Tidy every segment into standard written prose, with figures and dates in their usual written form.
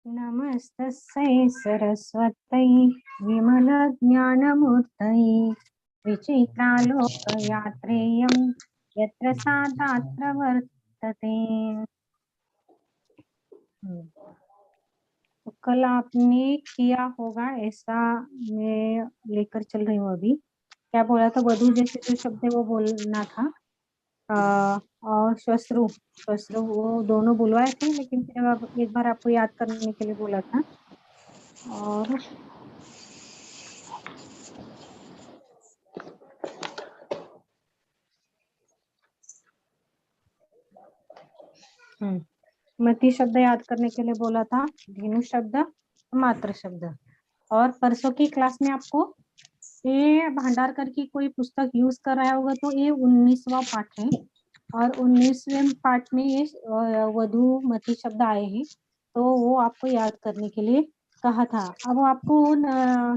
नमस्तस्यै सरस्वत्यै विमलज्ञानमूर्तये विचित्रालोकयात्रेयं यत्र सादात्र वर्तते। तो कल आपने किया होगा ऐसा, मैं लेकर चल रही हूँ अभी। क्या बोला था? वधु जैसे जो शब्द है वो बोलना था। और श्वश्रु वो दोनों बुलवाए थे, लेकिन फिर अब एक बार आपको याद करने के लिए बोला था। और मति शब्द याद करने के लिए बोला था, धेनु शब्द, मात्र शब्द। और परसों की क्लास में आपको ये भांडारकर की कोई पुस्तक यूज कर रहा होगा तो ये 19वां पाठ है, और 19वें पाठ में ये वधु मति शब्द आए हैं, तो वो आपको याद करने के लिए कहा था। अब आपको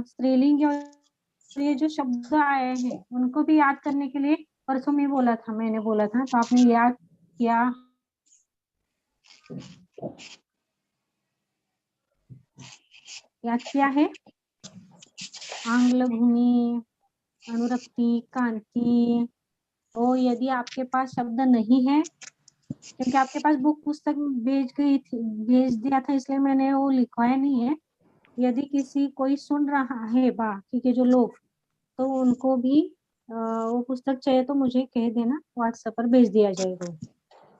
स्त्रीलिंग और ये जो शब्द आए हैं उनको भी याद करने के लिए परसों में मैंने बोला था, तो आपने याद किया? याद किया है? आंग्ल भूमि, अनुरक्ति, कांति। तो यदि आपके पास शब्द नहीं है, क्योंकि आपके पास बुक पुस्तक भेज दिया था, इसलिए मैंने वो लिखवाया नहीं है। यदि किसी कोई सुन रहा है बाकी के जो लोग, तो उनको भी वो पुस्तक चाहिए तो मुझे कह देना, व्हाट्सएप पर भेज दिया जाएगा।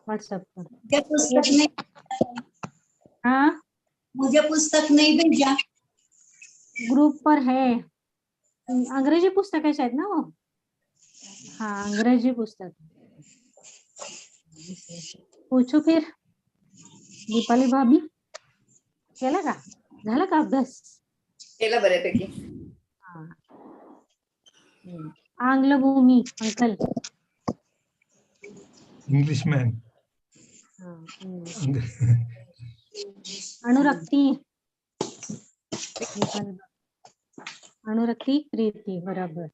व्हाट्सएप पर पुस्तक नहीं। हाँ, मुझे पुस्तक नहीं भेजा। ग्रुप पर है, अंग्रेजी पुस्तक है शायद ना वो। हाँ, अंग्रेजी पुस्तक। पूछो फिर दीपाली भाभी, केला का झाला का अभ्यास? केला बऱ्यापैकी. हाँ. आंग्ल भूमि अंकल. इंग्लिशमैन. अनुरक्ति. अनुरक्ति प्रीति, बराबर.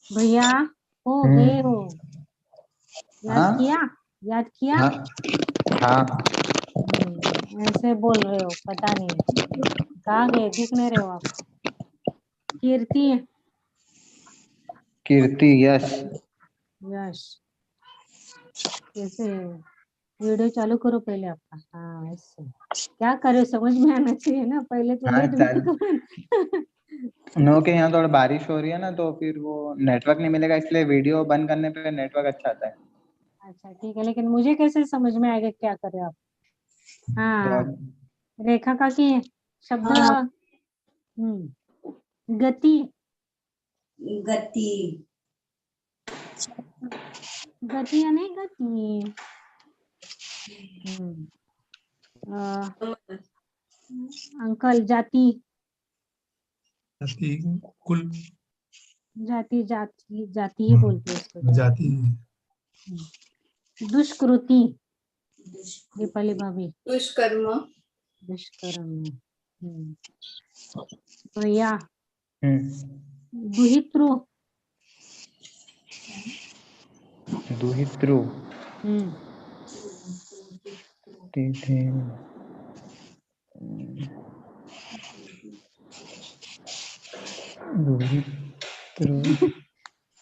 भैया हो गए हो, याद किया? याद किया? हाँ. ऐसे बोल रहे हो, पता नहीं कहाँ गए, दिख नहीं रहे हो आप. कीर्ति. कीर्ति, यश. यश. कैसे? वीडियो चालू करो पहले आपका. हाँ, ऐसे क्या करे, समझ में आना चाहिए ना, पहले तो हाँ, नेट नो के यहाँ थोड़ा बारिश हो रही है ना, तो फिर वो नेटवर्क नहीं मिलेगा, इसलिए वीडियो बंद करने पे नेटवर्क अच्छा आता है. अच्छा ठीक है, लेकिन मुझे कैसे समझ में आएगा क्या कर रहे आप? हाँ, रेखा का की शब्द. गति. गति. गति या नहीं गति. अंकल जाति. जाति, कुल. जाति जाति जाति ही बोलते हैं इसको. जाति. दुष्कृति. दीपाली भाभी. दुष्कर्म. दुष्कर्म. भैया. दुहित्रु. दुहित्रु.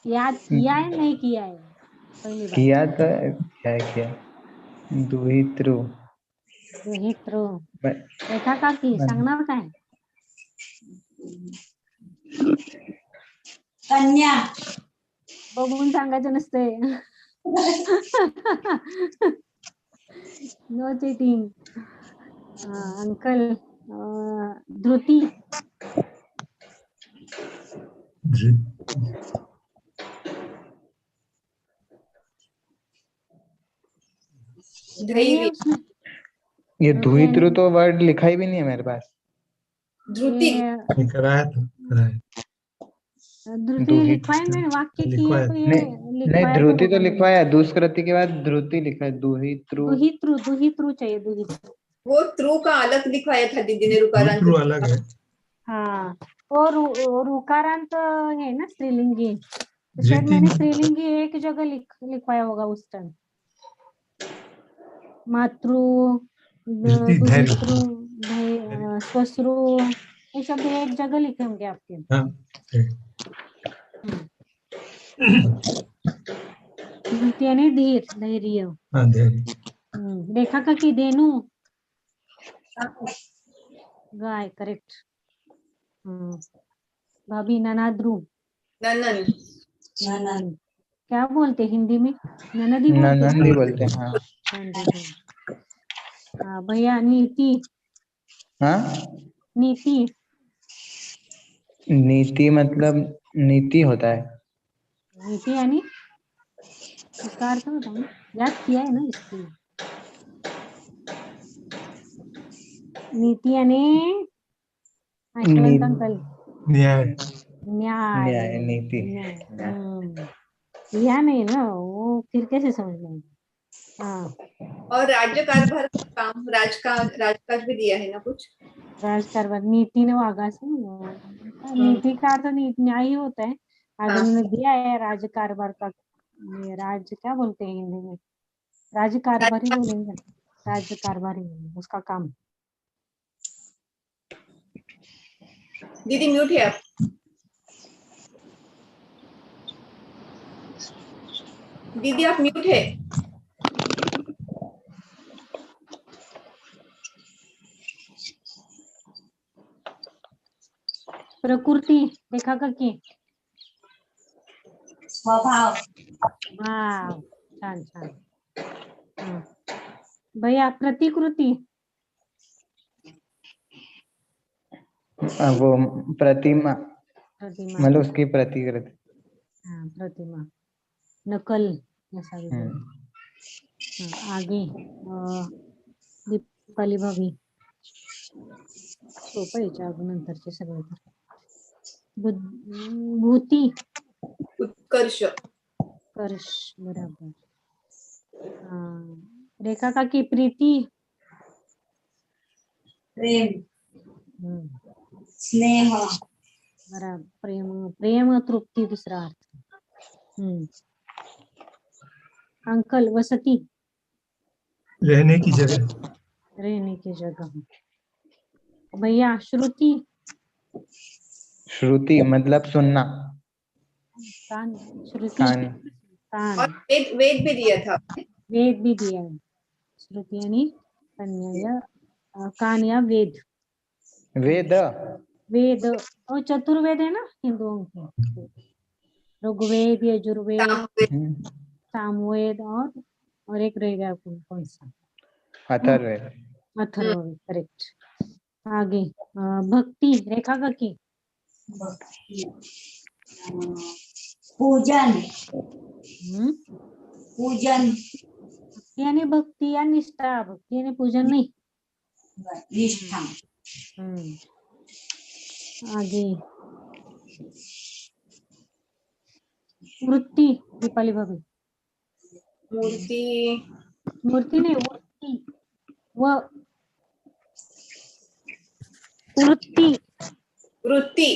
याद किया है नहीं किया है? किया तो क्या किया. दुहित्रु. दुहित्रु. रेखा का की सांगणार काय? कन्या. बघून सांगायचं नसते. No cheating. अंकल. धृति. ये दुहित्रु तो वर्ड लिखा ही भी नहीं है मेरे पास. धृति. कराया तो धृति लिखवाए मैंने, वाक्य की है तो ये नहीं, धृति तो लिखवाया, दुष्कृति के बाद धृति लिखा है. दुहित्रु. दुहित्रु. दुहित्रु चाहिए. दुहित्रु. वो त्रु का अलग लिखवाया था दीदी ने, रुकारांत. त्रु अलग है. हाँ, और रुकारांत है ना स्त्रीलिंगी, तो शायद मैंने स्त्रीलिंगी एक जगह लिखवाया होगा उस टाइम. मातृ, धृति, धैर्य। दुहितृ, स्वश्रु, ये शब्द एक जगह लिखे होंगे आपके। हाँ, धृति यानी धीर, धैर्य। हाँ, धैर्य। रेखा का की धेनु, गाय, करेक्ट। भाभी ननाद्रु, ननन, ननद, क्या बोलते हिंदी में? ननदी बोलते नंदी बोलते हैं। हाँ नंदी। हाँ भैया नीति, हाँ, नीति, नीति मतलब नीति होता है। नीति यानी इसका अर्थ बताओ ना, याद किया है ना इसलिए। नीति यानी अंकल, न्याय। न्याय, न्याय, नीति। यह नहीं ना, वो फिर कैसे समझ लेंगे। हाँ, और राज्य कारभार का काम, राजकाज भी दिया है ना कुछ। राजकारभार, नीति ने वागा से नीति का अर्थ न्याय ही होता है। आज हाँ। उन्होंने दिया है राजकारभार का, राज क्या बोलते हैं हिंदी में? राजकारभार ही बोलेंगे, राजकारभार ही बोलेंगे उसका काम। दीदी म्यूट है आप। दीदी आप म्यूट है। प्रकृति, देखा का की? स्वभाव, वाव, छान छान। भैया प्रतिकृति, वो प्रतिमा, प्रतिमा, मतलब उसकी प्रतिकृति। हाँ प्रतिमा, नकल, ऐसा भी बोलते। आगे दीपाली भाभी, सोपं याच्या नंतरचे सगळे तर। भूती, उत्कर्ष, कर्ष, बराबर। रेखा का की प्रीति, प्रेम, हम्म, स्नेह, बराबर, प्रेम, प्रेम तृप्ति दूसरा अर्थ। अंकल वसती, रहने की जगह। रहने की जगह। भैया श्रुति, श्रुति मतलब सुनना, कान, श्रुति कान। कान। और वेद भी दिया था। वेद भी दिया है, श्रुति यानी कन्या या कान या वेद। वेद, वेद और चतुर्वेद है ना हिंदुओं के, ऋग्वेद, यजुर्वेद, सामवेद, सामवेद और एक रहेगा कौन सा? अथर्ववेद। अथर्ववेद, करेक्ट। आगे भक्ति, रेखा का की? पूजन, पूजन, भक्ति यानी भक्ति या निष्ठा, भक्ति यानी पूजन नहीं, निष्ठा। आगे वृत्ति, दीपाली भाभी। मूर्ति, मूर्ति नहीं, वृत्ति, वृत्ति, वृत्ति,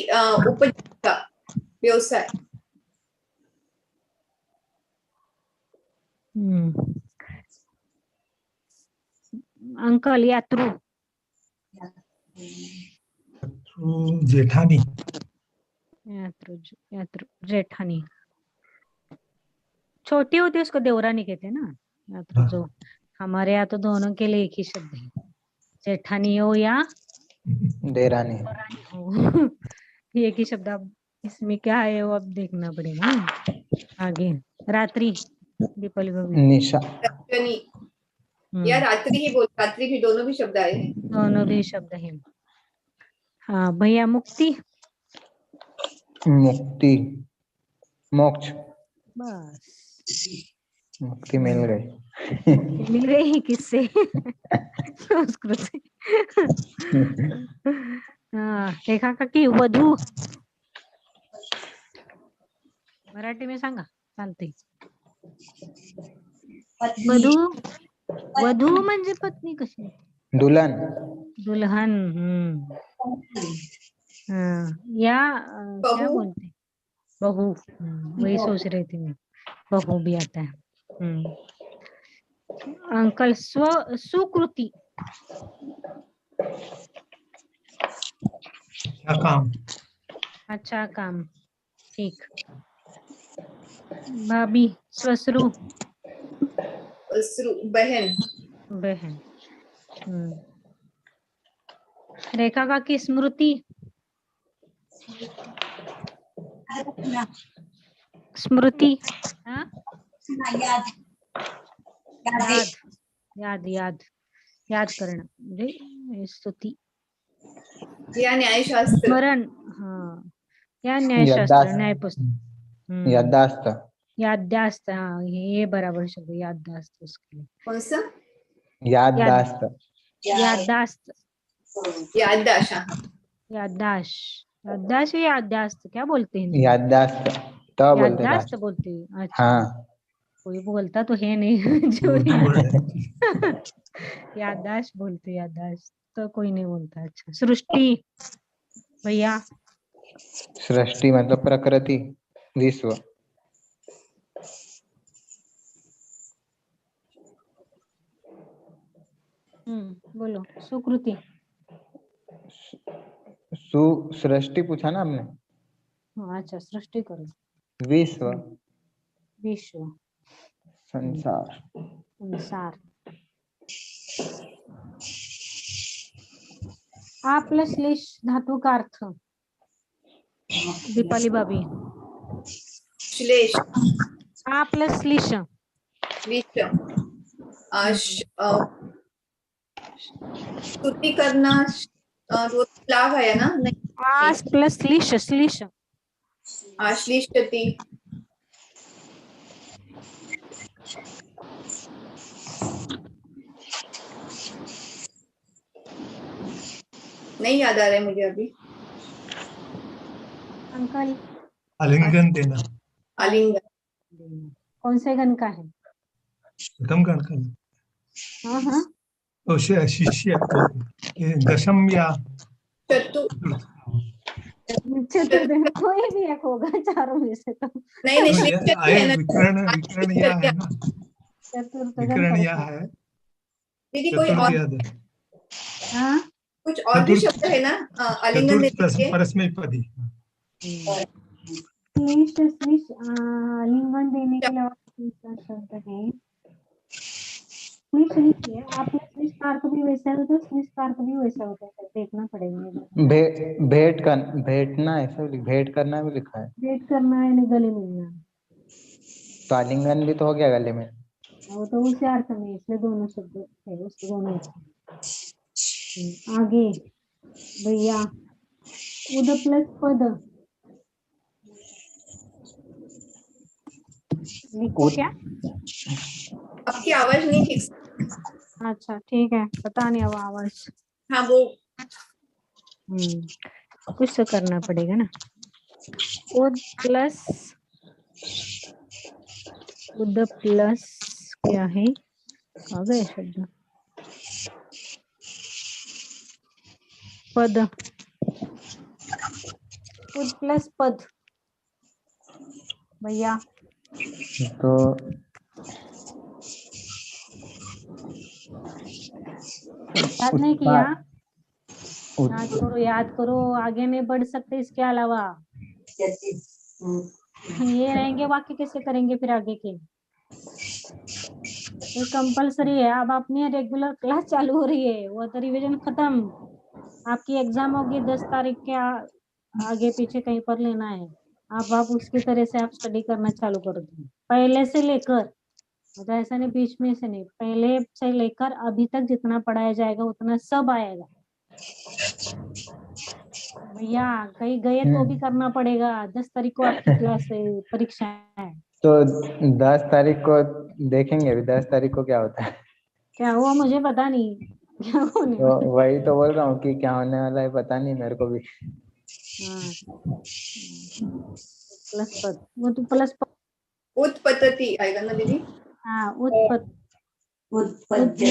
उपजीविका, व्यवसाय। अंकल यात्रु, जेठानी, यात्रु जेठानी। छोटी होती है उसको देवरानी कहते हैं ना, यात्रु। जो हमारे यहाँ तो दोनों के लिए एक ही शब्द है, जेठानी हो या देरानी हो, एक ही शब्द। अब इसमें क्या है वो अब देखना पड़ेगा। आगे रात्रि, दीपाली भाभी। निशा, रजनी या रात्रि ही बोल, रात्रि भी, दोनों भी शब्द आए हैं। दोनों भी शब्द है। हाँ भैया मुक्ति, मुक्ति, मोक्ष। बस मुक्ति मिल गई। मिल गई किससे? संस्कृत से। रेखा का की वधू, मराठी में सांगा चालते। वधू, वधू म्हणजे पत्नी कशी? दुल्हन, दुल्हन। या क्या बहू, बोलते? बहू। वही सोच रही थी मैं, बहू भी आता है। अंकल सुकृति क्या काम? अच्छा काम, ठीक। भाभी ससुरु बहन। बहन। रेखा का की स्मृति स्मृति हाँ याद याद याद याद याद करना म्हणजे स्तुति या न्यायशास्त्र। स्मरण हाँ या न्यायशास्त्र याददाश्त। न्याय पुस्तक याददाश्त। याददाश्त हाँ ये बराबर शब्द याददाश्त उसके लिए कौन सा? याददाश्त। याददाश्त याददाश्त। याददाश्त याददाश्त या याददाश्त क्या बोलते हैं हिंदी में? याददाश्त तो बोलते याददाश्त दाश्त। बोलते हैं अच्छा हाँ कोई बोलता तो है नहीं जो उर्दू वर्ड है। याददाश्त बोलते याददाश्त तो कोई नहीं बोलता। अच्छा सृष्टि भैया सृष्टि मतलब प्रकृति विश्व। बोलो सुकृति सृष्टि पूछा ना हमने। हाँ अच्छा सृष्टि करो विश्व विश्व संसार संसार आ प्लस लिश धातु का अर्थ दीपाली भाभी श्लेष आ प्लस लिश विश्व स्तुति करना वो लाभ है ना? नहीं आ प्लस लिश श्लिश आश्लिष्टति नहीं याद आ रहा है मुझे अभी। अंकल आलिंगन देना। आलिंगन कौन से गण का है? प्रथम गण का। हाँ हाँ तो शिष्य तो ये दशम या चतुर्थ। चतुर्थ कोई भी एक होगा चारों में से तो नहीं नहीं तो श्लिष्टति आए है ना। विकर्ण या है ना, चतुर्थ गण विकर्ण या पड़ता है दीदी कोई चतुर्थ और या हाँ कुछ और भी शब्द है ना आलिंगन चतुर्थ देने के? परस्मैपदी। श्लिश श्लिश आलिंगन देने के लिए और दूसरा शब्द है श्लिश नहीं है। आपने श्लिश का अर्थ भी वैसा होता है श्लिश का अर्थ भी वैसा होता है देखना पड़ेगा। भेंटना ऐसा भेंट करना भी लिखा है। वेट करना है नहीं गले मिलना तो आलिंगन भी तो हो गया गले में। वो तो उसी अर्थ में इसलिए दोनों शब्द है उसके दोनों आगे भैया उद प्लस पद लिखो क्या? आपकी आवाज नहीं ठीक से। अच्छा ठीक है पता नहीं अब आवाज हाँ वो कुछ तो करना पड़ेगा ना। उद प्लस क्या है आ गए शब्द पद उद प्लस पद भैया तो याद नहीं किया? उत्पाद याद करो आगे नहीं बढ़ सकते इसके अलावा। ये रहेंगे वाक्य कैसे करेंगे फिर आगे के? ये कंपलसरी है। अब अपनी रेगुलर क्लास चालू हो रही है वो तो रिवीजन खत्म। आपकी एग्जाम होगी 10 तारीख के आगे पीछे कहीं पर लेना है। आप उसकी तरह से आप स्टडी करना चालू कर दो पहले से लेकर मतलब ऐसा नहीं बीच में से नहीं पहले से लेकर अभी तक जितना पढ़ाया जाएगा उतना सब आएगा। भैया कहीं गए तो भी करना पड़ेगा। 10 तारीख को आपकी क्लास परीक्षा है। तो 10 तारीख को देखेंगे अभी 10 तारीख को क्या होता है। क्या हुआ मुझे पता नहीं क्या होने तो वही तो बोल रहा हूँ कि क्या होने वाला है पता नहीं मेरे को भी। प्लस पद वो तो प्लस उत्पत्ति आएगा ना दीदी? हाँ उत्पत्ति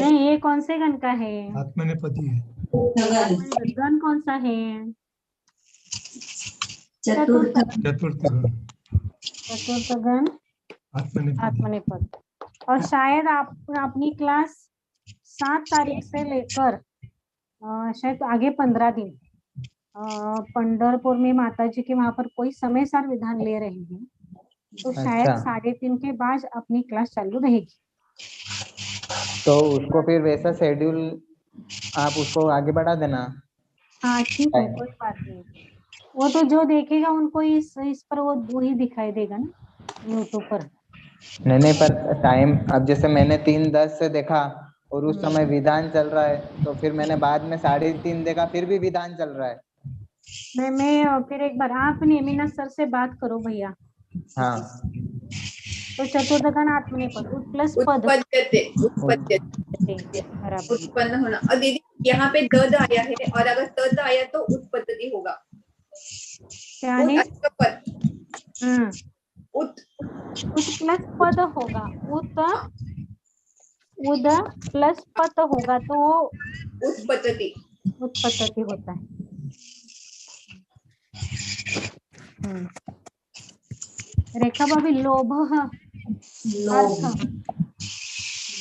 नहीं ये कौन से गण का है? आत्मनेपदी है। गण कौन सा है? चतुर्थ चतुर्थ गण गण आत्मनेपदी। आत्मनेपद और शायद आप अपनी क्लास 7 तारीख से लेकर शायद आगे 15 दिन पंढरपुर में माता जी के वहां पर कोई समय सार विधान ले रहे हैं, तो शायद अच्छा 3:30 के बाद अपनी क्लास चालू रहेगी। तो उसको फिर वैसा शेड्यूल आप उसको आगे बढ़ा देना। हाँ ठीक है, कोई बात नहीं। वो तो जो देखेगा उनको इस पर वो वही दिखाई देगा ना यूट्यूब पर। नहीं पर टाइम अब जैसे मैंने 3:10 से देखा और उस समय विधान चल रहा है, तो फिर मैंने बाद में 3:30 देखा फिर भी विधान चल रहा है। मैं फिर एक बार आप नेमिना सर से बात करो भैया। हाँ तो चतुर्दगन आत्मनेपद प्लस पद उत्पद्यते उत्पद्यते बराबर। उत्पन्न होना। और दीदी यहाँ पे दद आया है, और अगर तद आया तो उत्पत्ति होगा। क्या उत है? अच्छा पद, उत प्लस पद होगा, उद प्लस पद होगा तो उत्पत्ति। उत्पत्ति होता है। रेखा भाभी लोभ अर्थ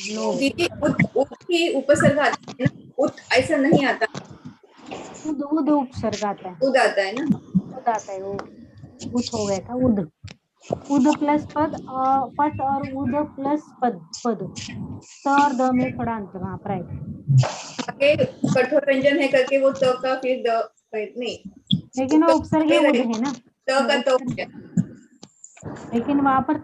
लोभ दीदी उत की उपसर्ग आता है ना, उत ऐसा नहीं आता, उद उपसर्ग आता है, उद आता है ना। उद आता है, वो उद हो गया था। उद प्लस पद पद और उद प्लस पद त और द में थोड़ा अंतर वहां पर आएगा। आगे कठोर व्यंजन है करके वो त का फिर द नहीं, लेकिन वो उपसर्ग उद है ना, त का तो है। लेकिन वहां पर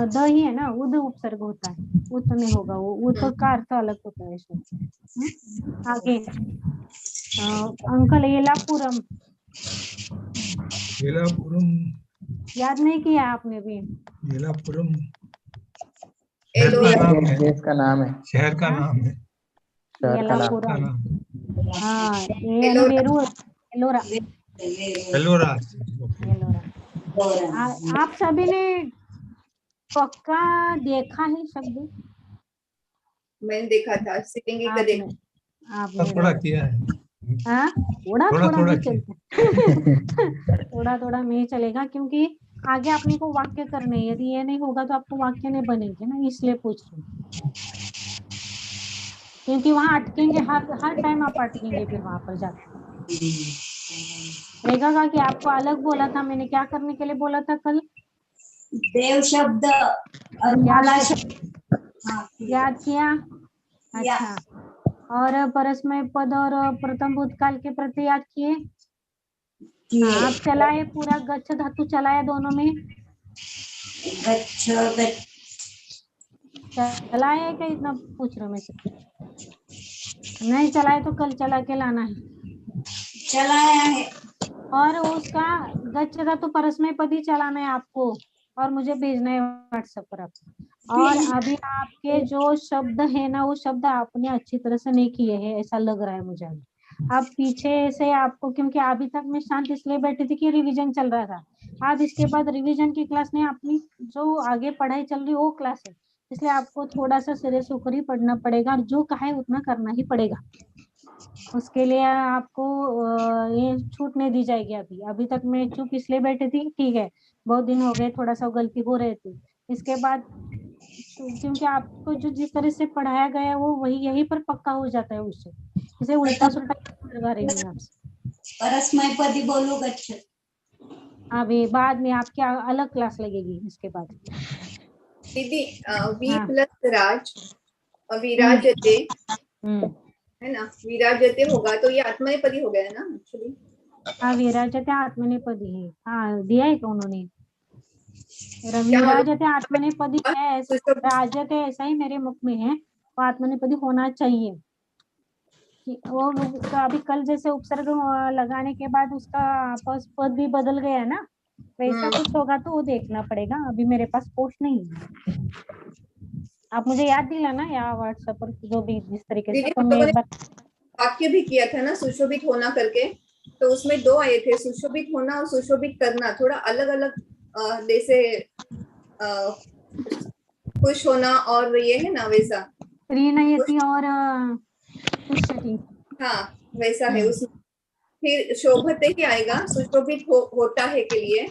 द ही है ना, उद उपसर्ग होता है, उत नहीं होगा, वो उत का अर्थ अलग होता है इसमें। आगे अंकल येलापुरम येलापुरम, याद नहीं किया आपने भी? येलापुरम शहर का एलोरा नाम है, देश का नाम है, शहर का हाँ? नाम है, शहर का नाम। का येलापुरम, नाम हाँ ये एलोरा वेरू एलोरा एलोरा। एलोरा। आप सभी ने पक्का देखा है शब्द? मैंने देखा था, सिलेंगे का आपने देखा। आपने थोड़ा देखा? किया है, हाँ थोड़ा थोड़ा थोड़ा थोड़ा नहीं किया। चलता थोड़ा थोड़ा नहीं चलेगा, क्योंकि आगे अपने को वाक्य करने हैं। यदि ये नहीं होगा तो आपको वाक्य नहीं बनेंगे ना, इसलिए पूछ रही हूँ। क्योंकि वहां अटकेंगे, हर टाइम आप अटकेंगे फिर वहां पर जाकर। रहेगा कि आपको अलग बोला था, मैंने क्या करने के लिए बोला था कल? देव शब्द और माला शब्द। हाँ, याद किया? या। अच्छा, और परस्मय पद और प्रथम भूतकाल के प्रति याद किए? हाँ, आप चलाए पूरा गच्छ धातु चलाया दोनों में? गच्छ गच्छ चलाए क्या? इतना पूछ रहा हूँ मैं से। नहीं चलाए तो कल चला के लाना है। चलाया है। और उसका गच्छ धातु परस्मय पद ही चलाना है आपको, और मुझे भेजना है व्हाट्सएप पर आपको। और अभी आपके जो शब्द है ना, वो शब्द आपने अच्छी तरह से नहीं किए हैं, ऐसा लग रहा है मुझे अभी। अब पीछे से आपको, क्योंकि अभी तक मैं शांत इसलिए बैठी थी कि रिवीजन चल रहा था। अब इसके बाद रिवीजन की क्लास नहीं, अपनी जो आगे पढ़ाई चल रही है वो क्लास है, इसलिए आपको थोड़ा सा सिरे से ऊपर ही पढ़ना पड़ेगा, और जो कहा है उतना करना ही पड़ेगा। उसके लिए आपको ये छूट नहीं दी जाएगी। अभी तक मैं चुप इसलिए बैठी थी, ठीक है, बहुत दिन हो गए, थोड़ा सा गलती हो रही थी। इसके बाद क्योंकि आपको जो जिस तरह से पढ़ाया गया वो वही यहीं पर पक्का हो जाता है, उससे इसे उल्टा सुल्टा करवा रही हूँ आपसे। परस्मय पदी बोलो गच्छ। अभी बाद में आपकी अलग क्लास लगेगी इसके बाद। दीदी वी हाँ। प्लस राज विराजते है ना, विराजते होगा तो ये आत्मनेपदी हो गया ना एक्चुअली। हाँ विराजते आत्मनेपदी है, हाँ दिया है क्या उन्होंने? क्या विराजते आत्मनेपदी है, तो राजते ऐसा ही मेरे मुख में है, वो आत्मनेपदी होना चाहिए। वो तो अभी कल जैसे उपसर्ग लगाने के बाद उसका पद भी बदल गया ना, वैसा कुछ होगा तो वो देखना पड़ेगा। अभी मेरे पास पोस्ट नहीं है, आप मुझे याद दिलाना या व्हाट्सएप पर जो भी जिस तरीके से, दीदी तो हम मैं लोगों एक ने बार। वाक्य भी किया था ना सुशोभित होना करके, तो उसमें 2 आए थे, सुशोभित होना और सुशोभित करना, थोड़ा अलग अलग जैसे खुश होना और ये है ना वैसा। प्रीणयति और तुष्यति। हाँ वैसा है उसमें। फिर शोभते ही आएगा, सुशोभित होता है के लिए,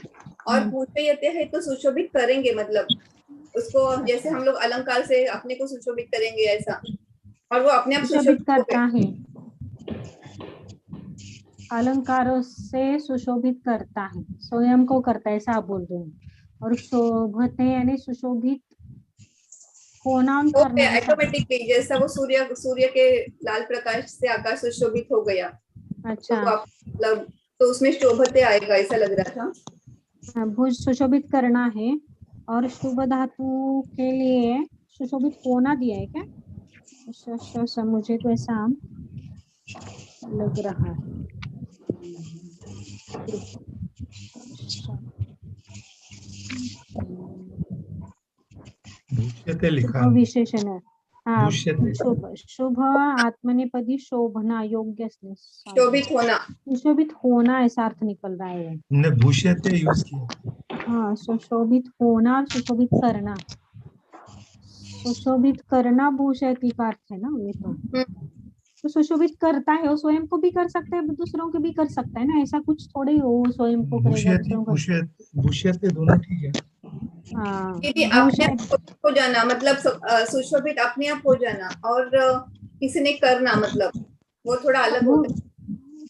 और पूजयते है तो सुशोभित करेंगे, मतलब उसको जैसे हम लोग अलंकार से अपने को सुशोभित करेंगे ऐसा, और वो अपने आप सुशोभित सुशोभित हो करता गए। है, अलंकारों से सुशोभित करता है, स्वयं को करता है ऐसा आप बोल रहे हैं। और शोभते यानी सुशोभित होना और हो करना गया ऐसा। ऑटोमेटिकली, जैसा वो सूर्य के लाल प्रकाश से आकाश सुशोभित हो गया, अच्छा, तो आप मतलब तो उसमें शोभते आएगा ऐसा लग रहा था। भुज सुशोभित करना है, और शुभ धातु के लिए सुशोभित होना दिया है क्या? मुझे तो ऐसा लग रहा है। भूष्यते लिखा शुभ है। विशेषण है, हाँ। भूष्यते शुभ शुभ आत्मनेपदी शोभना योग्य असणे, शोभित होना, सुशोभित होना ऐसा अर्थ निकल रहा है। हमने भूष्यते यूज किया। हाँ, सुशोभित होना और सुशोभित करना। सुशोभित करना भूषयति का अर्थ है ना ये तो सुशोभित करता है, वो स्वयं को भी कर सकता है, दूसरों को भी कर सकता है ना, ऐसा कुछ थोड़े ही वो स्वयं को करेगा भूष्यति दूसरों को। भूष्यते दोनों ठीक है। हाँ, यदि अपने आप हो जाना मतलब सुशोभित अपने आप हो जाना, और किसी ने करना मतलब वो थोड़ा अलग होता है।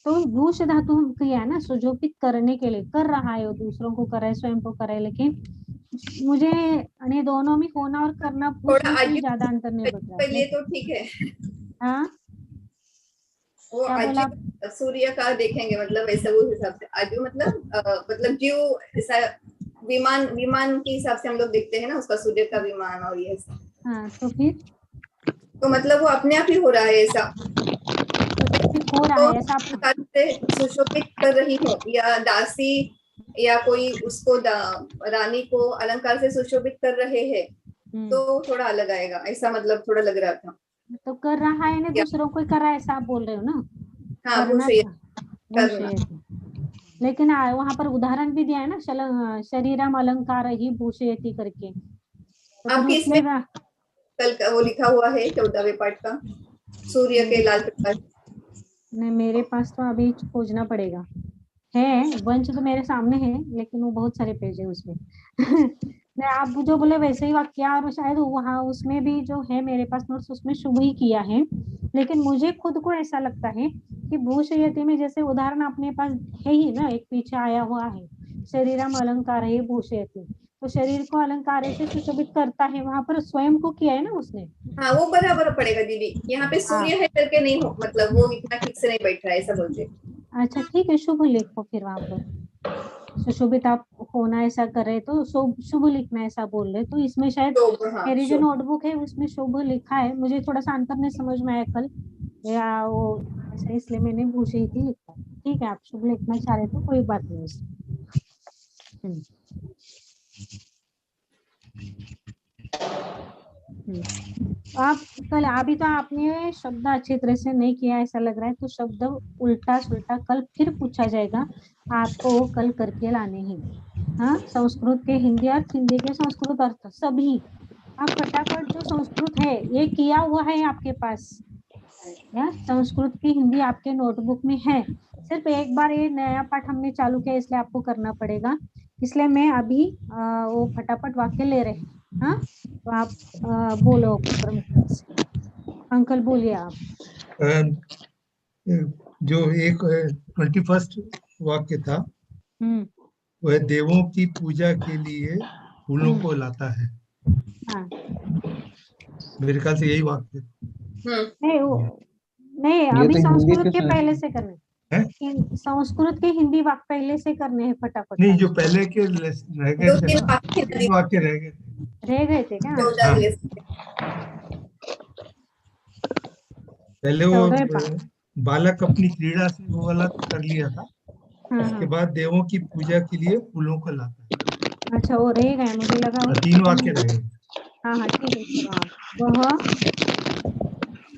तो भूष धातु हम किया है ना, सुशोभित करने के लिए कर रहा है, वो दूसरों को कर रहा है, स्वयं को कर रहा है, लेकिन मुझे यानी दोनों में होना और करना थोड़ा उसमें कोई अजीब ज्यादा अंतर नहीं बच रहा पहले है। तो ठीक है, हाँ, वो क्या बोला आप? अजीब सूर्य का देखेंगे मतलब ऐसा उस हिसाब से अजीब मतलब जीव ऐसा विमान के हिसाब से हम लोग देखते हैं ना उसका, सूर्य का विमान और ये सब। हाँ, तो फिर तो मतलब वो अपने आप ही हो रहा है ऐसा, सुशोभित हो रहा तो है ऐसा आप। अलंकार से सुशोभित कर रही हो, या दासी या कोई उसको रानी को अलंकार से सुशोभित कर रहे हैं, तो थोड़ा अलग आएगा ऐसा, मतलब थोड़ा लग रहा था। तो कर रहा है ना, दूसरों को कर रहा है ऐसा आप बोल रहे हो ना। हाँ, करना भूषय था करना। लेकिन वहां पर उदाहरण भी दिया है ना, शरीरम अलंकार ही भूषयति करके, तो फिर आपके उसमें इसमें कल का वो लिखा हुआ है 14वें पाठ का, सूर्य के लाल प्रकाश। नहीं, मेरे पास तो अभी खोजना पड़ेगा, है वंश तो मेरे सामने है, लेकिन वो बहुत सारे पेज है उसमें। मैं आप जो बोले वैसे ही वाक्य, और शायद वहाँ उसमें भी जो है मेरे पास नोट्स उसमें शुभ ही किया है, लेकिन मुझे खुद को ऐसा लगता है कि भूषयति में जैसे उदाहरण अपने पास है ही ना, एक पीछे आया हुआ है, शरीरम अलंकार है भूषयति, तो शरीर को अलंकार से सुशोभित करता है, वहां पर स्वयं को किया है ना उसने। हाँ, वो बराबर पड़ेगा दीदी, यहाँ पे हाँ, सूर्य है करके नहीं हो, मतलब वो इतना ठीक से नहीं बैठ रहा है ऐसा बोलते। अच्छा ठीक है, शुभ लिखो फिर वहां पर सुशोभित आप होना ऐसा कर रहे तो शुभ लिखना ऐसा बोल रहे, तो इसमें शायद तो हाँ, मेरी जो नोटबुक है उसमें शुभ लिखा है, मुझे थोड़ा सा अंतर नहीं समझ में आया कल, या वो ऐसा इसलिए मैंने भूषे ही लिखा। ठीक है, आप शुभ लिखना चाह रहे तो कोई बात नहीं उसमें। आप कल अभी तो आपने शब्द अच्छी तरह से नहीं किया ऐसा लग रहा है, तो शब्द उल्टा सुल्टा कल फिर पूछा जाएगा, आपको वो कल करके लाने हैं। हाँ, संस्कृत के हिंदी अर्थ, हिंदी के संस्कृत अर्थ सभी आप फटाफट, जो संस्कृत है ये किया हुआ है आपके पास, या संस्कृत की हिंदी आपके नोटबुक में है, सिर्फ एक बार ये नया पाठ हमने चालू किया इसलिए आपको करना पड़ेगा, इसलिए मैं अभी वो फटाफट वाक्य ले रहे हैं। हाँ, तो आप बोलो प्रमुखता से, अंकल बोलिए आप। जो एक 21 वाक्य था, वह देवों की पूजा के लिए फूलों को लाता है। हाँ, मेरे ख्याल से यही वाक्य नहीं नहीं, ये अभी तो हिंदी संस्कृत के के पहले से करने, है। संस्कृत के हिंदी वाक्य पहले से करने हैं फटाफट। नहीं, जो पहले के रह गए थे ना, 3 वाक्य रह गए थे। रह गए थे क्या? पहले वो बालक अपनी क्रीड़ा से वो वाला कर लिया था, उसके बाद देवों की पूजा के लिए फूलों को लाता है। अच्छा, वो रह गए, मुझे लगा 3 वाक्य रह गए। हाँ हाँ ठीक है, वह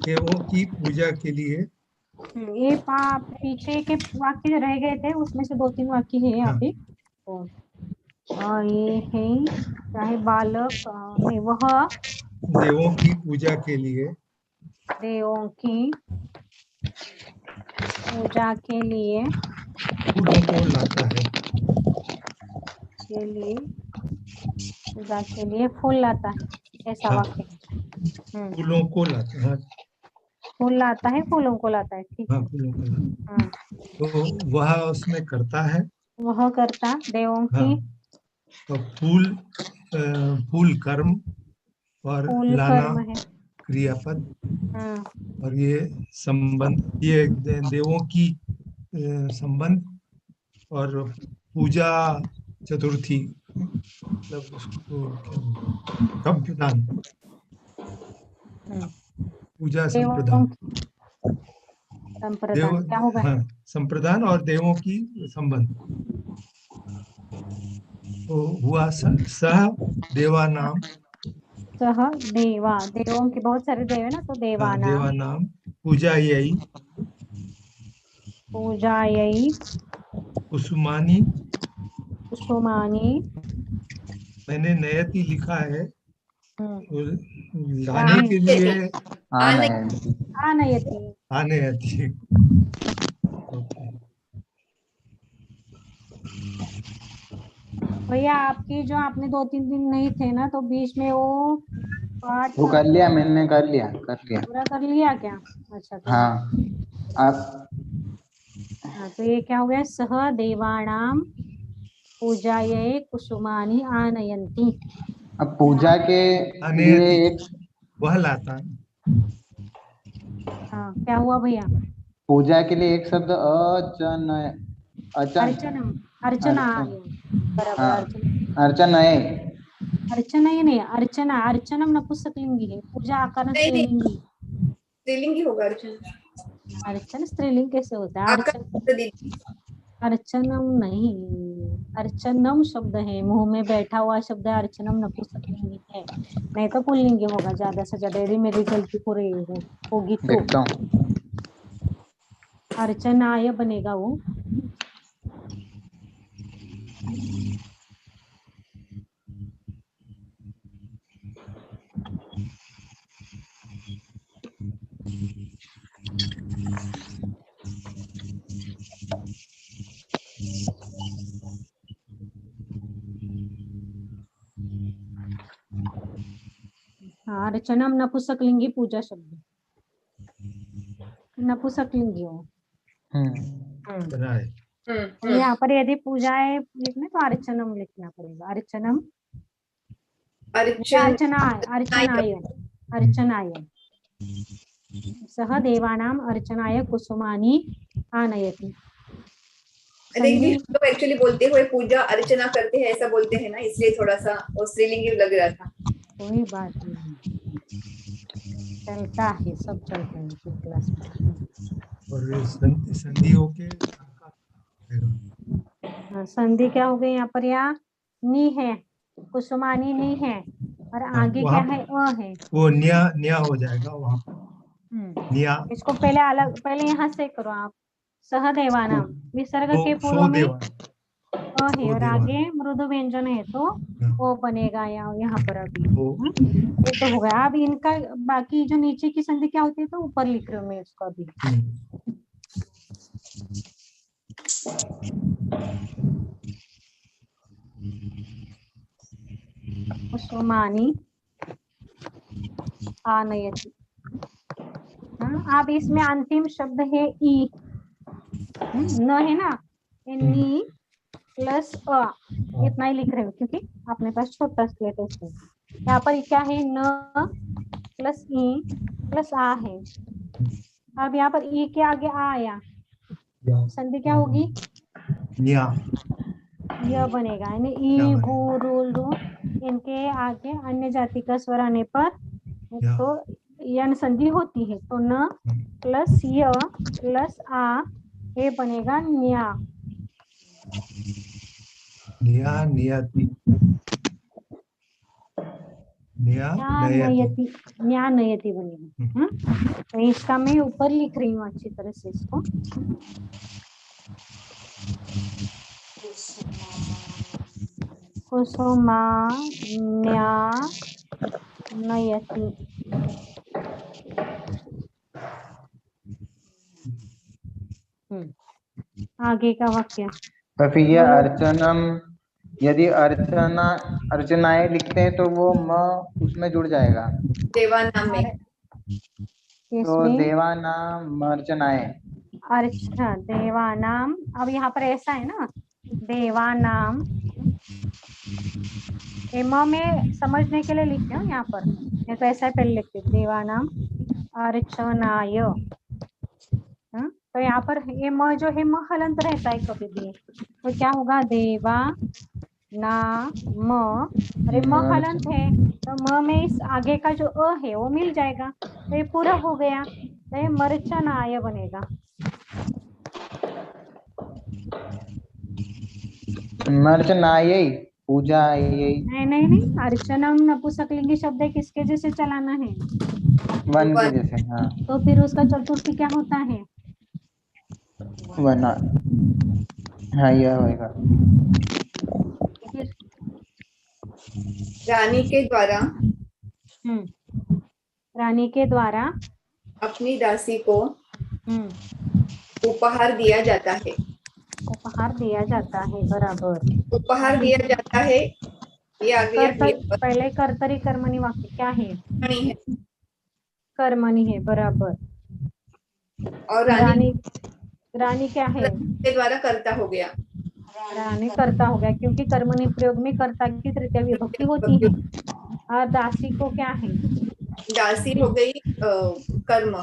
देवों की पूजा के लिए, ये पीछे के वाक्य रह गए थे उसमें से 2-3 वाक्य है यहाँ पे, और ये है चाहे बालक नहीं, वह देवों की पूजा के लिए, देवों की पूजा के लिए फूलों को लाता है। के लिए पूजा के लिए फूल लाता है, ऐसा हाँ। वाक्य। फूलों को लाता है। फूल लाता है, फूलों को लाता है, ठीक है। हाँ, फूलों को लाता हाँ, है। तो वह उसमें करता है। वह करता देवों हाँ, की, और फूल कर्म और फूल लाना कर्म है। क्रियापद, हाँ, और ये संबंध, ये देवों की संबंध, और पूजा चतुर्थी, मतलब उसको क्या बोलते हैं? संप्रदान, पूजा देवों संप्रदान, की देव, संप्रदान क्या होगा? हाँ, संप्रदान और देवों की संबंध। तो हुआ सह देवानाम, सह देवा, देवों के बहुत सारे देव है ना, तो देवानाम देवानाम पूजा यही पूजायै कुसुमानी, कुसुमानि। मैंने नयति लिखा है, हम्म, तो लाने के लिए हाँ आने- नहीं, आनयति। आने आती। ओके। भैया आपकी जो आपने 2-3 दिन नहीं थे ना, तो बीच में वो पाठ वो कर लिया, मैंने कर लिया। पूरा कर लिया क्या? अच्छा, तो हाँ, आप हाँ, तो ये क्या हो गया? सह देवानाम पूजायै कुसुमानि आनयन्ति। अब पूजा के आने लिए आती, एक, वह लाता है। हाँ, क्या हुआ भैया? पूजा के लिए एक शब्द अचन, अर्चनम, अर्चनाय, बराबर, हाँ, अर्चना। अर्चन है। अर्चना ही नहीं, अर्चना, अर्चनम नपुंसकलिंगी है, पूजा आकार नहीं, नहीं। स्त्रीलिंगी। स्त्रीलिंगी होगा अर्चन। अर्चन स्त्रीलिंग कैसे होता है? आपका अर्चन, दीदी, अर्चनम नहीं, अर्चनम शब्द है, मुंह में बैठा हुआ शब्द है, अर्चनम नपुंसकलिंगी है, नहीं तो पुल्लिंगी होगा ज्यादा से ज्यादा, यदि मेरी गलती पूरी होगी तो। देखता हूँ। अर्चनाय बनेगा वो। हाँ, अर्चनम नपुंसकलिंगी पूजा शब्द, नपुंसकलिंगी हो। बना है। तो यहाँ पर यदि पूजा है लिखना, तो अर्चनम लिखना पड़ेगा, अर्चनम, अर्चन, अर्चनाय, अर्चनाय सह देवानाम अर्चनाय कुसुमानि आनयति। लेकिन लोग एक्चुअली बोलते हुए पूजा अर्चना करते हैं ऐसा बोलते हैं ना, इसलिए थोड़ा सा वो स्त्रीलिंगी लग रहा था। कोई बात नहीं, चलता है, सब चलता है क्लास में। और संधि होके हाँ, संधि क्या हो गई यहाँ पर? या नी है, कुसुमानी नी है, और आगे क्या है? अ है, वो न्या हो जाएगा वहाँ पर। निया, इसको पहले अलग, पहले यहाँ से करो आप। सहदेवानाम विसर्ग के पूर्व में अ है, और आगे मृदु व्यंजन है, तो वो बनेगा यहाँ पर अभी। ये तो हो गया। अब इनका बाकी जो नीचे की संधि क्या होती है, तो ऊपर लिख रही हूँ मैं इसको अभी। कुसुमानि आनयति। अब इसमें अंतिम शब्द है ई, न है ना, नी प्लस अ, इतना ही लिख रहे हो क्योंकि अपने पास छोटा स्लेट है इसमें। यहाँ पर क्या है? न प्लस ई प्लस आ है। अब यहाँ पर ई के आगे आ आया, संधि क्या होगी? यह बनेगा, यानी ई गु रू लू, इनके आगे अन्य जाति का स्वर आने पर तो यन संधि होती है, तो न प्लस य प्लस आ, ये बनेगा न्या। न्या नियति, नयति, न्या नयति बनेगा। तो इसका मैं ऊपर लिख रही हूँ अच्छी तरह से इसको। कुसुमा न्या नयति। आगे का वाक्य तो फिर ये अर्चनम यदि अर्चना अर्चनाएं लिखते हैं तो वो म उसमें जुड़ जाएगा, देवानाम में। तो इसमें देवानाम अर्चनाएं। अच्छा देवानाम, अब यहाँ पर ऐसा है ना, देवानाम म में समझने के लिए लिखते हो यहाँ पर, मैं तो ऐसा ही पहले लिखते देवानाम अर्चनाय। तो यहाँ पर ये म जो है म हलंत रहता है कभी भी, तो क्या होगा देवा ना म, अरे म हलंत है तो म में इस आगे का जो अ है वो मिल जाएगा, तो ये पूरा हो गया, तो ये मर्चनाय बनेगा। मर्चनायै, पूजा यही नहीं नहीं नहीं, अर्चनम नपुंसकलिंगी शब्द है, किसके जैसे चलाना है, वन के जैसे। हाँ तो फिर उसका चतुर्थी क्या होता है, वना, हाँ यह होएगा। फिर रानी के द्वारा रानी के द्वारा अपनी दासी को हम्म उपहार दिया जाता है। उपहार दिया जाता है, बराबर। उपहार दिया जाता है, ये आ गया क्रियापद। पहले कर्तरी कर्मणि वाक्य क्या है, कर्मणि है, कर्मणि है, बराबर। और रानी रानी क्या है, के द्वारा कर्ता हो गया। रानी कर्ता हो गया, क्योंकि कर्मणि प्रयोग में कर्ता की तृतीय विभक्ति होती है। और दासी को क्या है, दासी हो गई कर्म,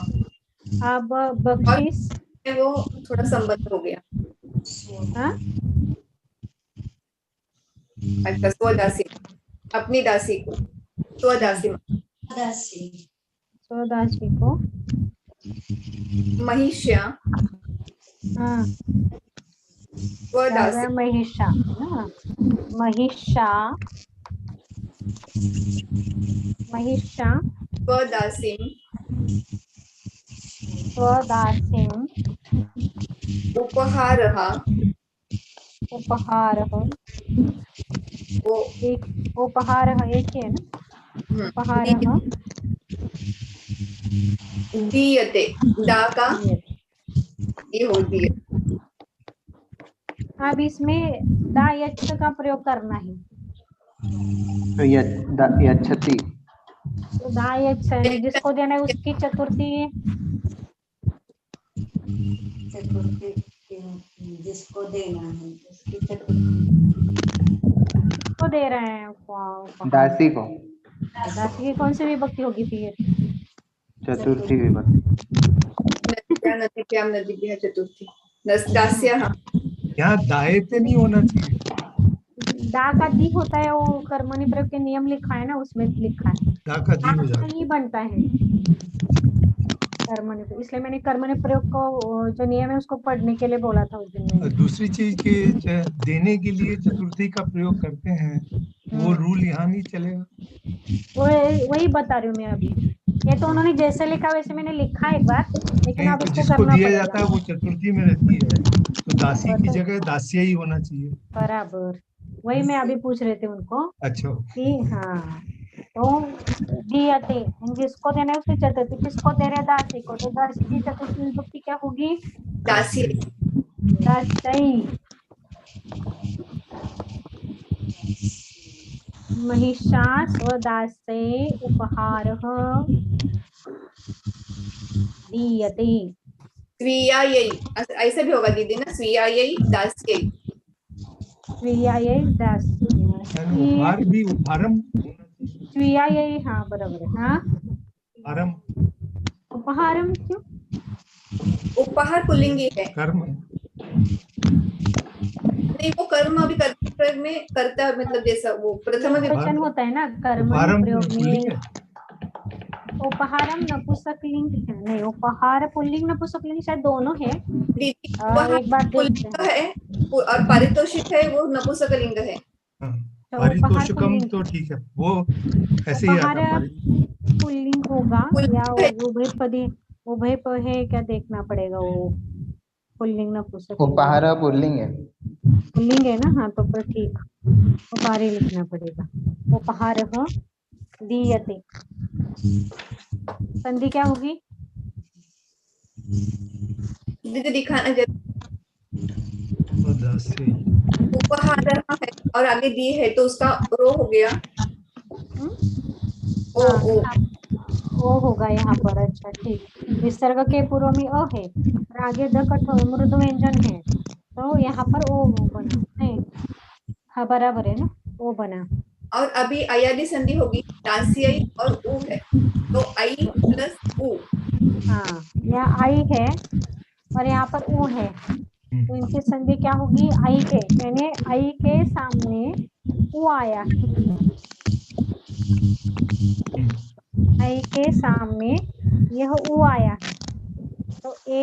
अब बख्शीश वो थोड़ा संबंध हो गया। हाँ? अच्छा, स्वदासी, अपनी दासी को स्वदासी। स्वदासी को महिष्या हाँ स्वदासी, महिषा ना, महिषा महिषा स्वदासी, स्वदासीं उपहारः, उपहारः, वो एक उपहारः एक ही है ना, उपहारः दीयते, दा का ये होती है। अब इसमें दा यच्छ का प्रयोग करना है, तो यच्छति, तो दा यच्छ है, जिसको देना है उसकी चतुर्थी है, जिसको देना है उसकी चतुर्थी को दे रहे हैं दासी को, दासी की कौन सी विभक्ति होगी फिर, चतुर्थी विभक्ति। नदीभ्यां नदीभ्यः चतुर्थी, दास्यः। यहाँ दायते नहीं होना चाहिए, दा का दी होता है, वो कर्मणि प्रयोग के नियम लिखा है ना, उसमें लिखा है दा का दी हो जाता नहीं बनता है कर्मणि, इसलिए मैंने कर्मणि प्रयोग को जो नियम है उसको पढ़ने के लिए बोला था उस दिन है। मैंने। दूसरी चीज के देने के लिए चतुर्थी का प्रयोग करते हैं, वो रूल यहाँ नहीं चलेगा। वही बता रही हूँ मैं अभी, ये तो उन्होंने जैसे लिखा वैसे मैंने लिखा एक बार, लेकिन नहीं अब तो इसको जिसको करना दिया पड़ेगा। जाता है वो चतुर्थी में रहती है, तो दासी की जगह दासिया ही होना चाहिए। बराबर, वही मैं अभी पूछ रहे थे उनको अच्छा कि हाँ, तो दियते जिसको देना है उसकी चतुर्थी, किसको दे रहे दासी को, तो दासी की चतुर्थी विभक्ति क्या होगी, दासी, दासी। महिषा स्वदासे उपहारः दीयते, स्वीयायै, ऐसा भी होगा दीदी ना, स्वीयायै दास्यै, स्वीयायै दासी, उपहार भी उपहारम होना चाहिए। स्वीयायै, हाँ बराबर है, हाँ उपहारम, उपहारम क्यों, उपहार पुल्लिंगी है। कर्म है। नहीं, वो कर्म अभी कर्म प्रयोग में करता, मतलब जैसा वो प्रथम वचन होता है ना कर्मणि उपहारम प्रयोग पुल्लिंग में, है। उपहारम नपुंसकलिंग है, नहीं उपहार पुल्लिंग नपुंसकलिंग शायद दोनों है, दीदी, एक बार देखते पुल्लिंग हैं। है और पारितोषिक है वो नपुंसकलिंग है। हाँ, तो पारितोषिकम पुल्लिंग, तो ठीक है, वो ऐसे ही आता है। पुल्लिंग होगा या उभयपदी, उभयपद है क्या देखना पड़ेगा, वो पुल्लिंग नपुंसकलिंग, उपहार पुल्लिंग है, पुल्लिंग है ना, हाँ तो फिर ठीक उपहार ही लिखना पड़ेगा। उपहारः दीयते, संधि क्या होगी, दीदी दिखाना जरूर। स्वदासी ऊपर आ रहा है और आगे दी है तो उसका रो हो गया। ओ हाँ, ओ ओ होगा यहाँ पर। अच्छा ठीक, विसर्ग के पूर्व में अ है और आगे द कठोर मृदु व्यंजन है, तो यहाँ पर ओ बना नहीं। हाँ बराबर है ना, ओ बना। और अभी अयादि संधि होगी, दासियाई और ऊ है, तो आई प्लस ऊ। हाँ, यहाँ आई है और यहाँ पर ऊ है, तो इनकी संधि क्या होगी? आई के, यानी आई के सामने ऊ आया, आई के सामने यह ऊ आया है, तो ए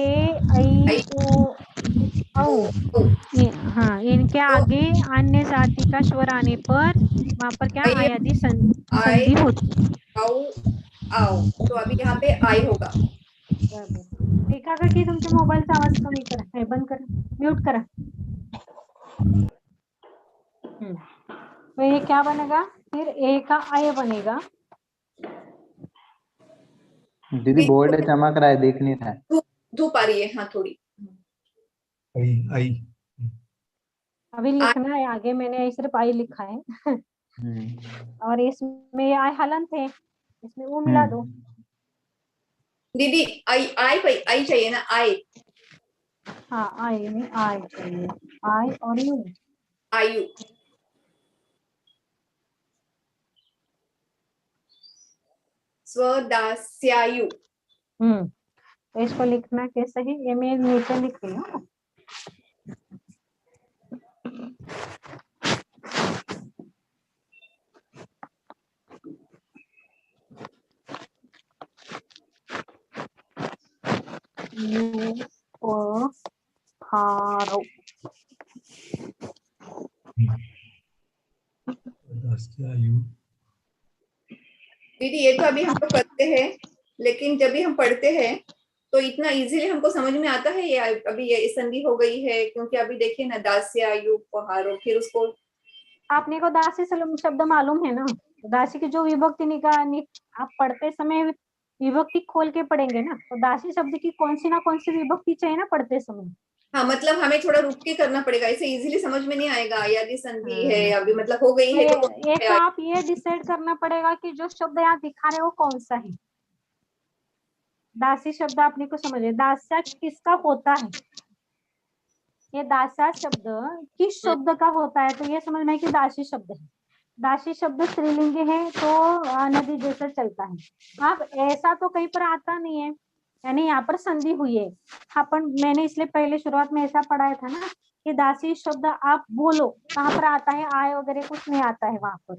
आई आई ऊ औ। ओ ओ हाँ, इनके आगे अन्य जाति का स्वर आने पर वहां पर क्या आई आयादी आई संधि होती आओ आओ, तो अभी यहाँ पे आई होगा। है। देखा का की तुमच्या मोबाईलचा आवाज कमी करा, हे बंद करा, म्यूट करा। तो ये क्या बनेगा फिर? ए का आय बनेगा। दीदी बोर्ड चमक रहा है, देख नहीं रहा है। धूप धूप आ रही है, हाँ थोड़ी। आई आई अभी लिखना है आगे, मैंने सिर्फ आई लिखा है और इसमें आय हलंत है, इसमें वो मिला दो। दीदी आई आई आई चाहिए ना, आई हाँ, आई में आय चाहिए, आई और यू। आयु। स्वदास्यायु। तो इसको लिखना कैसे है? ये मैं नीचे लिख रही हूँ। हारो आयु। दीदी ये तो अभी हम लोग करते हैं, लेकिन जब भी हम पढ़ते हैं तो इतना इजीली हमको समझ में आता है ये अभी ये संधि हो गई है, क्योंकि अभी देखिए ना, दास्यायु पहाड़ो, फिर उसको आपने को दासी शब्द मालूम है ना? दासी की जो विभक्ति निकालनी, आप पढ़ते समय विभक्ति खोल के पढ़ेंगे ना, तो दासी शब्द की कौन सी ना कौन सी विभक्ति चाहिए ना पढ़ते समय। हाँ, मतलब हमें थोड़ा रुक के करना पड़ेगा, ऐसे इजीली समझ में नहीं आएगा। यदि संधि है अभी मतलब हो गई तो है एक तो आप ये डिसाइड करना पड़ेगा कि जो शब्द यहाँ दिखा रहे हो कौन सा है। दासी शब्द आपने को समझे, दास्या किसका होता है? ये दासा शब्द किस शब्द का होता है? तो ये समझना है कि दासी शब्द है। दासी शब्द स्त्रीलिंग है तो नदी जैसा चलता है। अब ऐसा तो कहीं पर आता नहीं है, यानी यहाँ पर संधि हुई है। अपन मैंने इसलिए पहले शुरुआत में ऐसा पढ़ाया था ना कि दासी शब्द आप बोलो कहाँ पर आता है, आय वगैरह कुछ नहीं आता है वहां पर,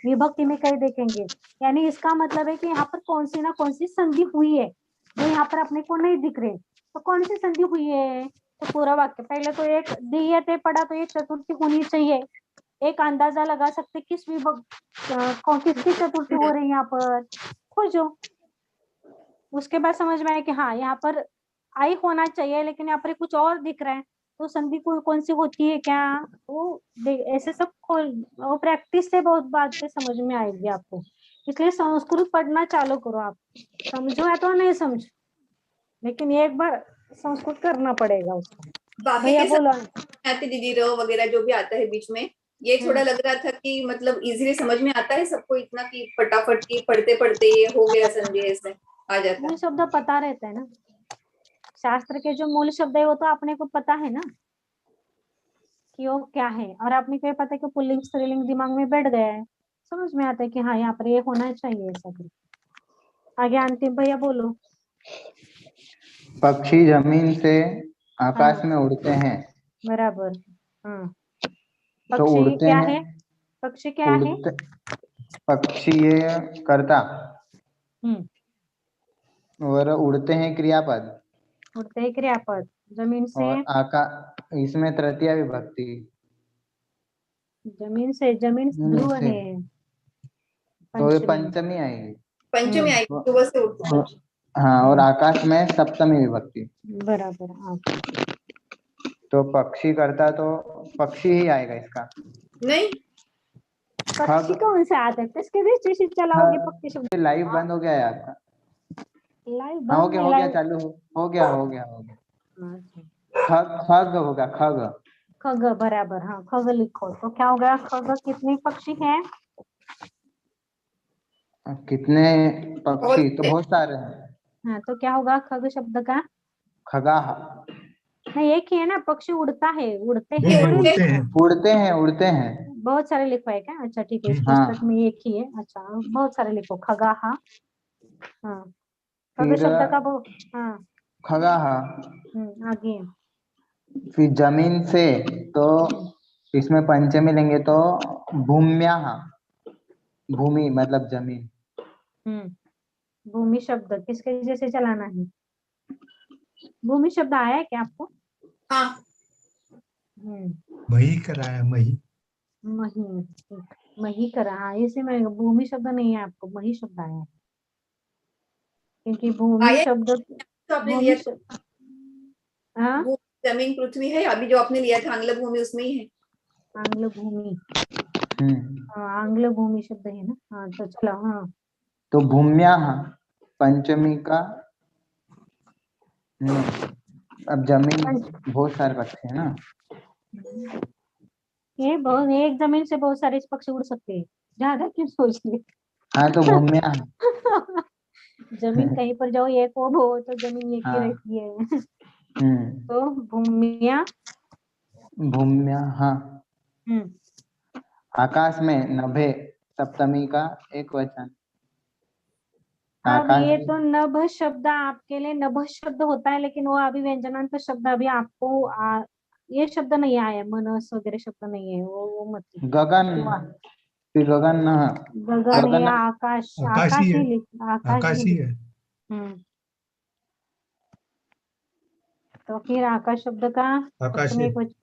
विभक्ति में कहीं देखेंगे। यानी इसका मतलब है कि यहाँ पर कौन सी ना कौन सी संधि हुई है, जो यहाँ पर अपने को नहीं दिख रहे। तो कौन सी संधि हुई है? तो पूरा वाक्य पहले तो एक दिए पढ़ा, तो ये चतुर्थी होनी चाहिए। एक अंदाजा लगा सकते किस किसकी चतुर्थी हो रही है यहाँ पर, खोजो। उसके बाद समझ में आया कि हाँ यहाँ पर आई होना चाहिए, लेकिन यहाँ पर कुछ और दिख रहा है, तो संधि कौन सी होती है क्या, वो ऐसे सब खोल प्रैक्टिस से बहुत बात से समझ में आएगी आपको। इसलिए संस्कृत पढ़ना चालू करो। आप समझो या तो नहीं समझो, लेकिन एक बार संस्कृत करना पड़ेगा उसको। बाकी भैया के बोलो। आते दीदी, र वगैरह जो भी आता है बीच में, ये थोड़ा लग रहा था कि मतलब इजीली समझ में आता है सबको, इतना कि फटाफट की पढ़ते पढ़ते ये हो गया संधि, ऐसे आ जाता मूल है। शब्द पता रहता है ना, शास्त्र के जो मूल शब्द है वो तो अपने को पता है ना कि वो क्या है, और आपने को पता है कि पुल्लिंग स्त्रीलिंग दिमाग में बैठ गया है, समझ में आता है कि हाँ यहाँ पर ये होना चाहिए ऐसा कुछ। आगे अंतिम भैया बोलो। पक्षी जमीन से आकाश में उड़ते हैं। बराबर। हाँ, तो पक्षी उड़ते क्या हैं, है? पक्षी क्या है? उड़ते पक्षी ये कर्ता और उड़ते हैं क्रियापद, उड़ते हैं क्रियापद। जमीन से, और इसमें तृतीया विभक्ति। जमीन से, जमीन ध्रुव से है, तो ये पंचमी। पंचमी आएगी। पंचमी आएगी, सुबह से उठते हैं। हाँ, और आकाश में सप्तमी विभक्ति। बराबर। तो पक्षी करता तो पक्षी ही आएगा इसका। नहीं, पक्षी कौन से आते हैं? किसके बीच से चलाओगे पक्षी शब्द? लाइव बंद हो गया है आपका? लाइव हाँ, हो बंद गया नहीं, हो गया, लाइव। चालू हो गया। खग खग होगा, खग। खग बराबर, हाँ खग लिखो तो क्या हो गया, खग कितने पक्षी हैं? कितने पक्षी, तो बहुत सारे हैं। हाँ तो क्या होगा खग शब्द का? खगाह। नहीं एक ही है ना, पक्षी उड़ता है, उड़ते नहीं हैं नहीं, ना? उड़ते हैं। उड़ते हैं, उड़ते हैं। बहुत सारे लिखो है क्या? अच्छा ठीक है, इस हाँ। पुस्तक में एक ही है, अच्छा बहुत सारे लिखो, खगाहा। हाँ खग फिर शब्द का वो, हाँ खगाह। आगे। फिर जमीन से, तो इसमें पंचमी लेंगे तो भूम्याः। भूमि मतलब जमीन। भूमि शब्द किसके जैसे चलाना है? भूमि शब्द आया है क्या आपको? हाँ मही कराया, मही। मही, मही करा, हाँ इसी में भूमि शब्द नहीं है आपको, मही शब्द आया है, क्योंकि भूमि आया शब्द, तो आपने भूमि लिया शब्द, हाँ जमीन पृथ्वी है, अभी जो आपने लिया था आंग्ल भूमि उसमें ही है। आंग्ल भूमि, हाँ आंग्ल भूमि शब्द है ना, हाँ तो चलो हाँ। तो भूम्याः पंचमी का नहीं, अब जमीन बहुत सारे पक्षी है ना। ये बहुत, एक जमीन से बहुत सारे पक्षी उड़ सकते हैं, ज्यादा क्यों सोच लिए? हाँ तो भूम्याः। जमीन कहीं पर जाओ एक हो तो जमीन एक ही हाँ। रहती है। तो भूमिया, भूम्याः। आकाश में नभे सप्तमी का एक वचन। अब आकाश ये भी। तो नभ शब्द आपके लिए नभ शब्द होता है, लेकिन वो अभी व्यंजनांत शब्द अभी आपको ये शब्द नहीं आया, मनस वगैरह शब्द नहीं है, वो मत गगन। फिर गगन। गगन है, गगन आकाश, आकाशी आकाश है, ही लिख, आकाश ही आकाशी लिख। है। तो फिर आकाश शब्द का आकाश सप्तमी है। एक वचन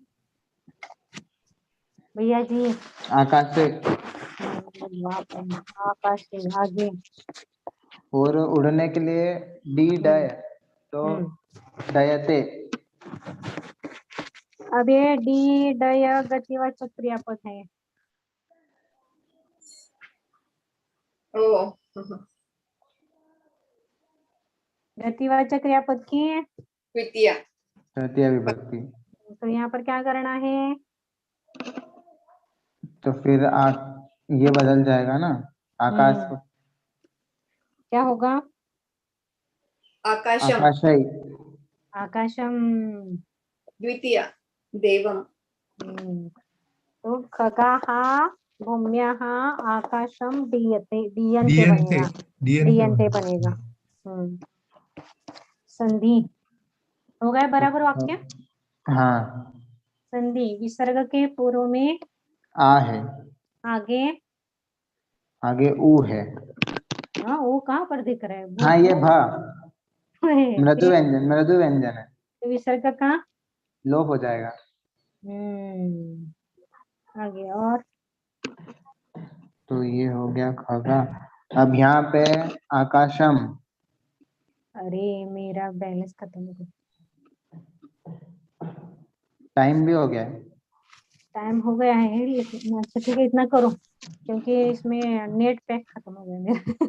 भैया जी। आकाश से। आकाश से आगे। और उड़ने के लिए डी डय, तो डयते। अब ये डी डय गतिवाचक क्रियापद है। ओ गतिवाचक क्रियापद की द्वितीय। तृतीय विभक्ति। तो यहाँ पर क्या करना है? तो फिर ये बदल जाएगा ना, आकाश को। क्या होगा? आकाशम आकाशई। आकाशम। द्वितीय देवम। तो खगाहा, भूम्याः, आकाशम, डीयते, डीयन्ते डीएनते, बनेगा, डीएनते डीयन्ते बनेगा। संधि हो गया बराबर वाक्य। हाँ। संधि विसर्ग के पूर्व में आ है, आगे, आगे ऊ है। हाँ वो कहाँ पर दिख रहा है? हाँ ये भ, मृदु फिर व्यंजन, मृदु व्यंजन है, विसर्ग का लोप हो जाएगा। आगे और तो ये हो गया खगा। अब यहाँ पे आकाशम। अरे मेरा बैलेंस खत्म हो गया। टाइम भी हो गया है। टाइम हो गया है, लेकिन अच्छा ठीक है इतना करो, क्योंकि इसमें नेट पैक खत्म हो गया मेरा।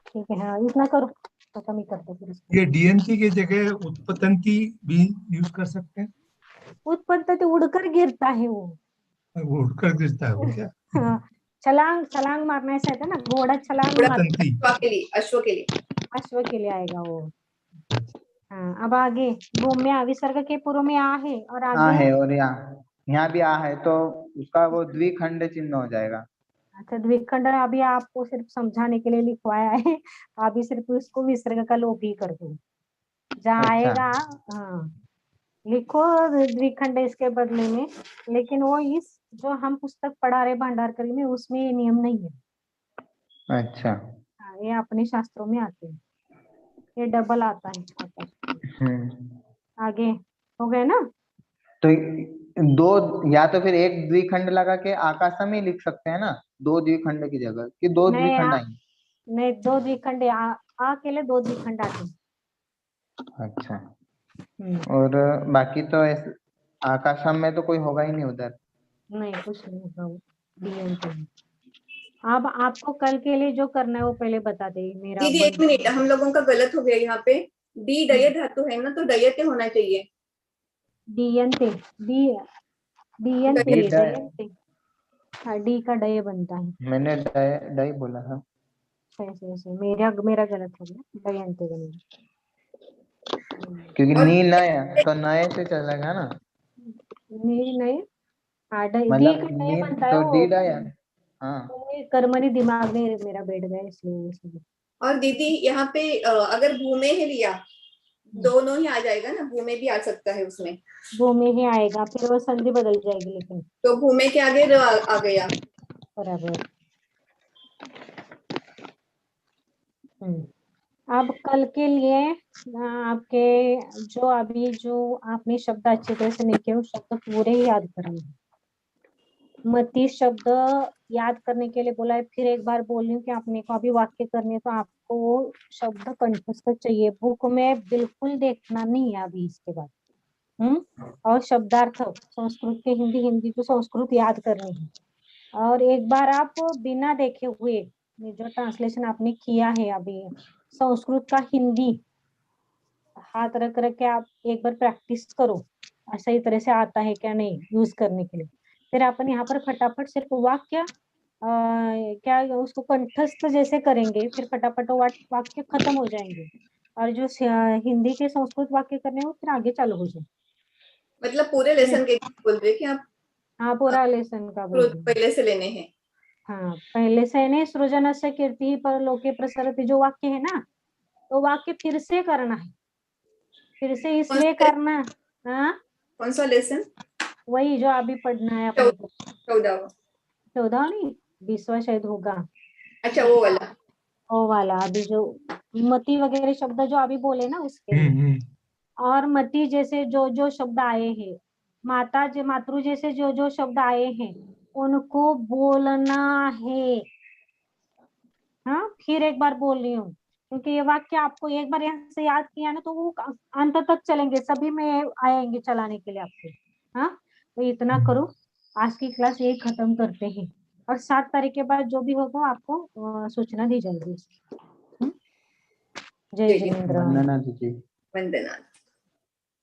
ठीक है हाँ इतना करो, खत्म ही करते फिर इसको। ये डीएनटी की जगह उत्पतन की भी यूज कर सकते हैं। उत्पन्न तो उड़कर गिरता है वो। वो उड़कर गिरता है वो क्या? हाँ, छलांग, छलांग मारना ऐसा है ना, घोड़ा छलांग मारता उत्पतंती। अश्व के लिए, अश्व के लिए। है, अश्व के लिए आएगा वो। हाँ अब आगे, भूम्या विसर्ग के पूर्व में आ है, और आ आगे है, और यहाँ भी आ है, तो उसका वो द्विखंड चिन्ह हो जाएगा। अच्छा द्विखंड अभी आपको सिर्फ समझाने के लिए लिखवाया है, अभी सिर्फ उसको विसर्ग का लोप ही कर दो, जहाँ अच्छा। आएगा हाँ लिखो द्विखंड इसके बदले में, लेकिन वो इस जो हम पुस्तक पढ़ा रहे भंडारकर में उसमें ये नियम नहीं है। अच्छा। हाँ, ये अपने शास्त्रों में आते हैं, ये डबल आता है। आगे हो गए ना? तो दो, या तो फिर एक द्विखंड लगा के आकाशम ही लिख सकते हैं ना, दो द्विखंड की जगह, कि दो नहीं द्विखंड आएंगे। नहीं दो द्विखंड आ के लिए दो द्विखंड आते हैं। अच्छा। और बाकी तो आकाशम में तो कोई होगा ही नहीं उधर। नहीं कुछ नहीं होगा। अब आपको कल के लिए जो करना है वो पहले बता दे मेरा। दीदी एक मिनट, हम लोगों का गलत हो गया यहाँ पे। डी डय धातु है ना, तो डयते होना चाहिए। डीएनते डीएनते डी डाई। डीएनते। हाँ, डी का डय बनता है। मैंने डाई डाई बोला था। सही सही, मेरा गलत हो गया, डयंते बनेगा। क्योंकि और नी नया तो नए से चलेगा ना, नहीं, हाँ डी मतलब का डय नी बनता है तो डी वो। डाई है। हाँ वो कर्मणी दिमाग में मेरा बैठ गया इसलिए। और दीदी यहाँ पे अगर भूमे है लिया, दोनों ही आ जाएगा ना, भूमे भी आ सकता है उसमें। भूमि ही आएगा, फिर वो संधि बदल जाएगी लेकिन। तो भूमे के आगे र आ गया। बराबर। अब कल के लिए आपके जो अभी जो आपने शब्द अच्छी तरह से नहीं किए, उस शब्द पूरे ही याद करेंगे। मती शब्द याद करने के लिए बोला है, फिर एक बार बोल रही हूँ कि आपने को अभी वाक्य करने है, तो आपको वो शब्द कंठस्थ चाहिए, बुक में बिल्कुल देखना नहीं है अभी इसके बाद। और शब्दार्थ संस्कृत के हिंदी, हिंदी को संस्कृत याद करनी है। और एक बार आप बिना देखे हुए जो ट्रांसलेशन आपने किया है अभी संस्कृत का हिंदी, हाथ रख रख के आप एक बार प्रैक्टिस करो, सही तरह से आता है क्या नहीं यूज करने के लिए। फिर अपन यहाँ पर फटाफट सिर्फ वाक्य क्या उसको कंठस्थ जैसे करेंगे, फिर फटाफट वाक्य खत्म हो जाएंगे, और जो हिंदी के संस्कृत वाक्य करने वो फिर आगे चालू हो जाए। मतलब पूरे लेसन के बोल रहे कि आप? हाँ, पूरा लेसन का बोल रही हूँ। पहले से लेने हैं। हाँ, पहले से नहीं, सृजनस्य कीर्ति पर लोके प्रसरति जो वाक्य है ना, तो वाक्य फिर से करना है, फिर से इसलिए करना। हाँ, कौन सा लेसन? वही जो अभी पढ़ना है अपने को। 14वां। 14 नहीं, 20वां शायद होगा। अच्छा, वो वाला। वो वाला अभी जो मति वगैरह शब्द जो अभी बोले ना उसके लिए। और मति जैसे जो जो शब्द आए हैं, मातृ जैसे जो जो शब्द आए हैं उनको बोलना है। हाँ, फिर एक बार बोल रही हूँ, क्योंकि ये वाक्य आपको एक बार यहाँ से याद किया ना तो वो अंत तक चलेंगे, सभी में आएंगे चलाने के लिए आपके। हाँ, तो इतना करो, आज की क्लास यही खत्म करते हैं, और 7 तारीख के बाद जो भी होगा आपको सूचना दी जाएगी। जय जी जी, जिनेन्द्र। वंदना दीजिए। वंदना।